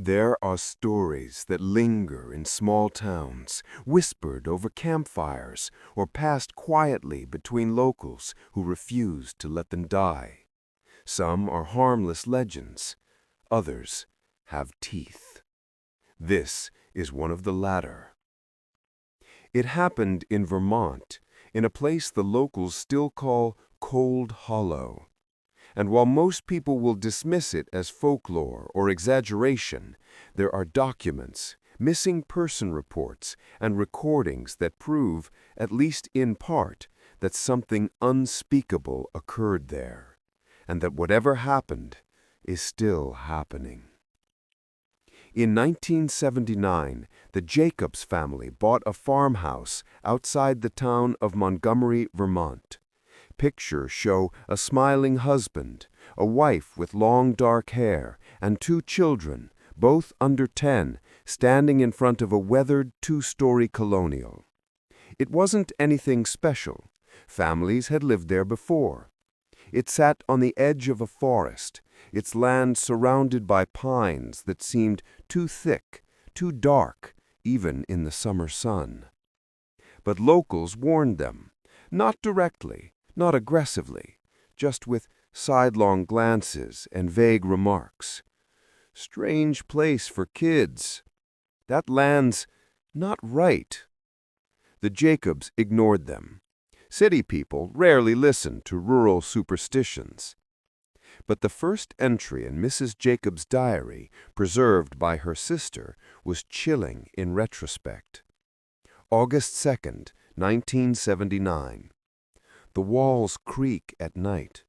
There are stories that linger in small towns, whispered over campfires, or passed quietly between locals who refused to let them die. Some are harmless legends, others have teeth. This is one of the latter. It happened in Vermont, in a place the locals still call Cold Hollow. And while most people will dismiss it as folklore or exaggeration, there are documents, missing person reports, and recordings that prove, at least in part, that something unspeakable occurred there, and that whatever happened is still happening. In 1979, the Jacobs family bought a farmhouse outside the town of Montgomery, Vermont. Pictures show a smiling husband, a wife with long dark hair, and two children, both under 10, standing in front of a weathered two-story colonial. It wasn't anything special. Families had lived there before. It sat on the edge of a forest, its land surrounded by pines that seemed too thick, too dark, even in the summer sun. But locals warned them, not directly, not aggressively, just with sidelong glances and vague remarks. Strange place for kids. That land's not right. The Jacobs ignored them. City people rarely listen to rural superstitions. But the first entry in Mrs. Jacobs' diary, preserved by her sister, was chilling in retrospect. August 2nd, 1979. The walls creak at night.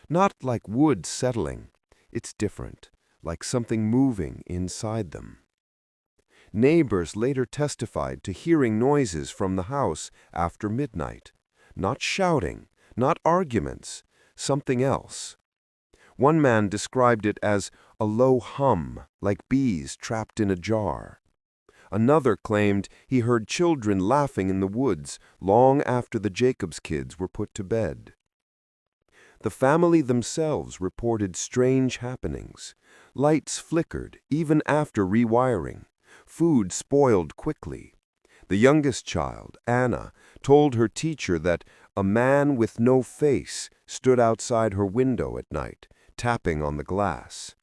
Not like wood settling. It's different, like something moving inside them. Neighbors later testified to hearing noises from the house after midnight. Not shouting, not arguments, something else. One man described it as a low hum, like bees trapped in a jar. Another claimed he heard children laughing in the woods long after the Jacobs kids were put to bed. The family themselves reported strange happenings. Lights flickered even after rewiring. Food spoiled quickly. The youngest child, Anna, told her teacher that a man with no face stood outside her window at night, tapping on the glass.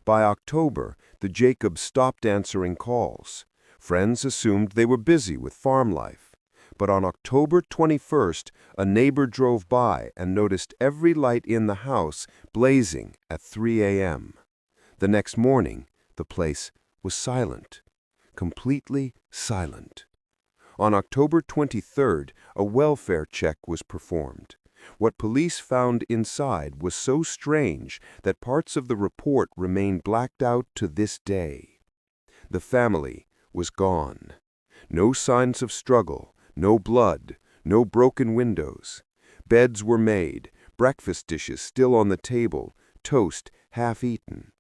By October, the Jacobs stopped answering calls. Friends assumed they were busy with farm life. But on October 21st, a neighbor drove by and noticed every light in the house blazing at 3 a.m. The next morning, the place was silent, completely silent. On October 23rd, a welfare check was performed. What police found inside was so strange that parts of the report remain blacked out to this day. The family was gone. No signs of struggle, no blood, no broken windows. Beds were made, breakfast dishes still on the table, toast half eaten.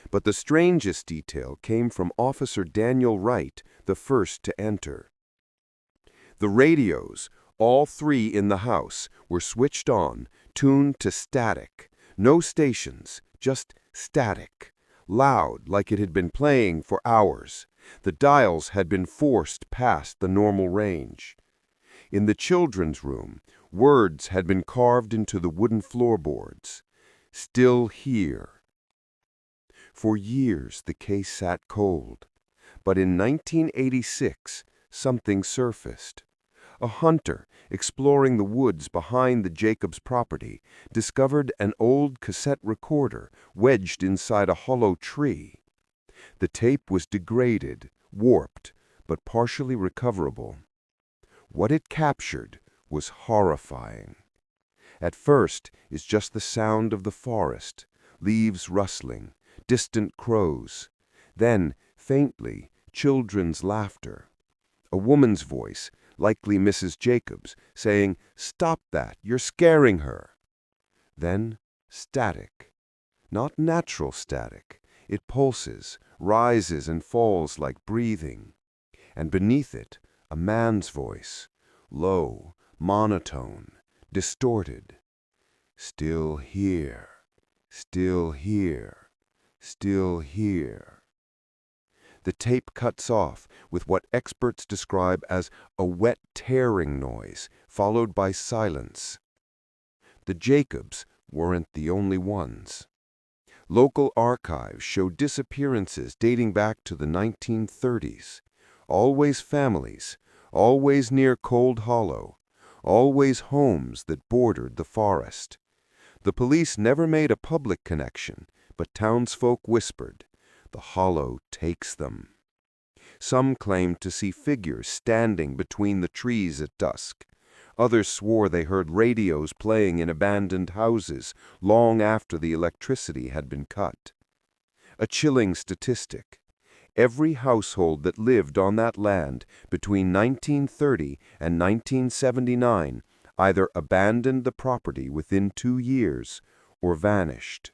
But the strangest detail came from Officer Daniel Wright, the first to enter. The radios, all three in the house, were switched on, tuned to static. No stations, just static. Loud, like it had been playing for hours. The dials had been forced past the normal range. In the children's room, words had been carved into the wooden floorboards. Still here. For years the case sat cold. But in 1986, something surfaced. A hunter, exploring the woods behind the Jacobs property, discovered an old cassette recorder wedged inside a hollow tree. The tape was degraded, warped, but partially recoverable. What it captured was horrifying. At first, it's just the sound of the forest, leaves rustling, distant crows. Then, faintly, children's laughter. A woman's voice, likely Mrs. Jacobs, saying, "Stop that, you're scaring her." Then, static. Not natural static. It pulses, rises and falls like breathing. And beneath it, a man's voice, low, monotone, distorted. Still here, still here, still here. The tape cuts off with what experts describe as a wet tearing noise, followed by silence. The Jacobs weren't the only ones. Local archives show disappearances dating back to the 1930s. Always families, always near Cold Hollow, always homes that bordered the forest. The police never made a public connection, but townsfolk whispered, "The hollow takes them." Some claimed to see figures standing between the trees at dusk. Others swore they heard radios playing in abandoned houses long after the electricity had been cut. A chilling statistic: every household that lived on that land between 1930 and 1979 either abandoned the property within 2 years or vanished.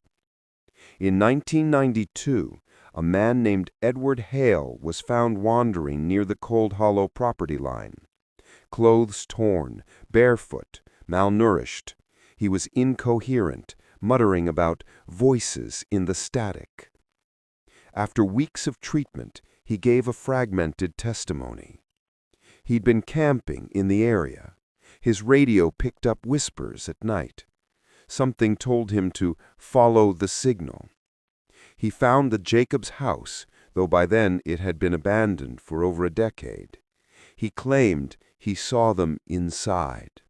In 1992, a man named Edward Hale was found wandering near the Cold Hollow property line. Clothes torn, barefoot, malnourished. He was incoherent, muttering about voices in the static. After weeks of treatment, he gave a fragmented testimony. He'd been camping in the area. His radio picked up whispers at night. Something told him to follow the signal. He found the Jacobs' house, though by then it had been abandoned for over a decade. He claimed he saw them inside.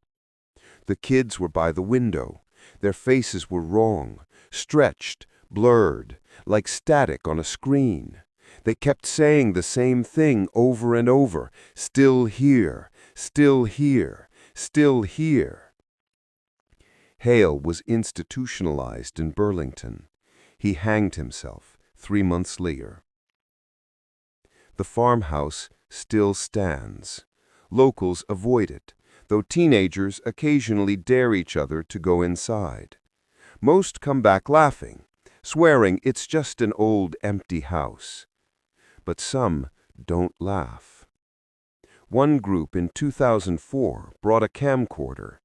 The kids were by the window. Their faces were wrong, stretched, blurred, like static on a screen. They kept saying the same thing over and over, "Still here, still here, still here." Hale was institutionalized in Burlington. He hanged himself 3 months later. The farmhouse still stands. Locals avoid it, though teenagers occasionally dare each other to go inside. Most come back laughing, swearing it's just an old empty house. But some don't laugh. One group in 2004 brought a camcorder.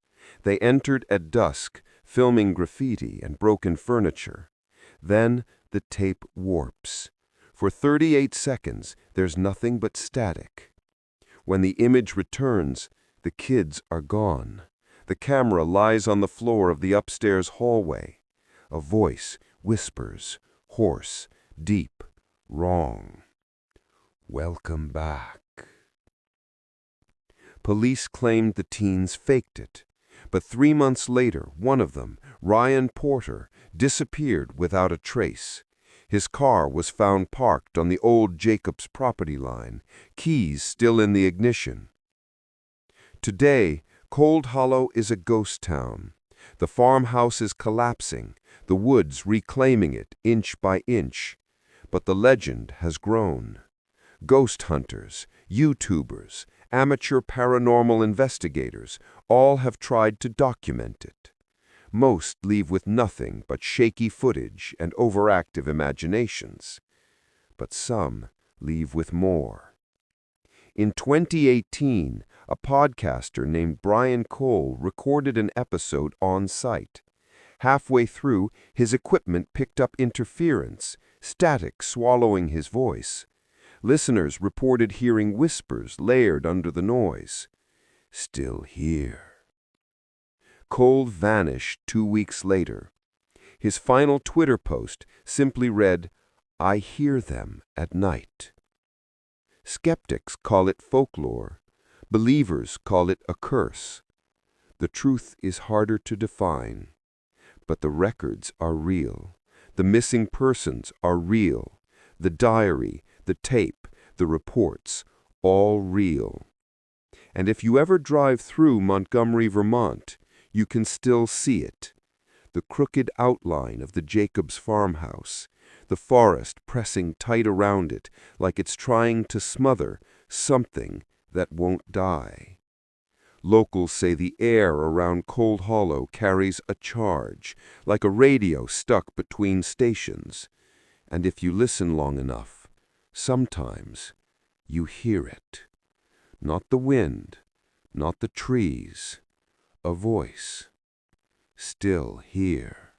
They entered at dusk, filming graffiti and broken furniture. Then the tape warps. For 38 seconds, there's nothing but static. When the image returns, the kids are gone. The camera lies on the floor of the upstairs hallway. A voice whispers, hoarse, deep, wrong. "Welcome back." Police claimed the teens faked it, but 3 months later, one of them, Ryan Porter, disappeared without a trace. His car was found parked on the old Jacobs property line, keys still in the ignition. Today, Cold Hollow is a ghost town. The farmhouse is collapsing, the woods reclaiming it inch by inch. But the legend has grown. Ghost hunters, YouTubers, amateur paranormal investigators all have tried to document it. Most leave with nothing but shaky footage and overactive imaginations. But some leave with more. In 2018, a podcaster named Brian Cole recorded an episode on site. Halfway through, his equipment picked up interference, static swallowing his voice. Listeners reported hearing whispers layered under the noise. "Still here." Cole vanished 2 weeks later. His final Twitter post simply read, "I hear them at night." Skeptics call it folklore. Believers call it a curse. The truth is harder to define. But the records are real. The missing persons are real. The diary, the tape, the reports, all real. And if you ever drive through Montgomery, Vermont, you can still see it. The crooked outline of the Jacobs farmhouse, the forest pressing tight around it like it's trying to smother something that won't die. Locals say the air around Cold Hollow carries a charge, like a radio stuck between stations. And if you listen long enough, sometimes you hear it. Not the wind, not the trees, a voice. Still here.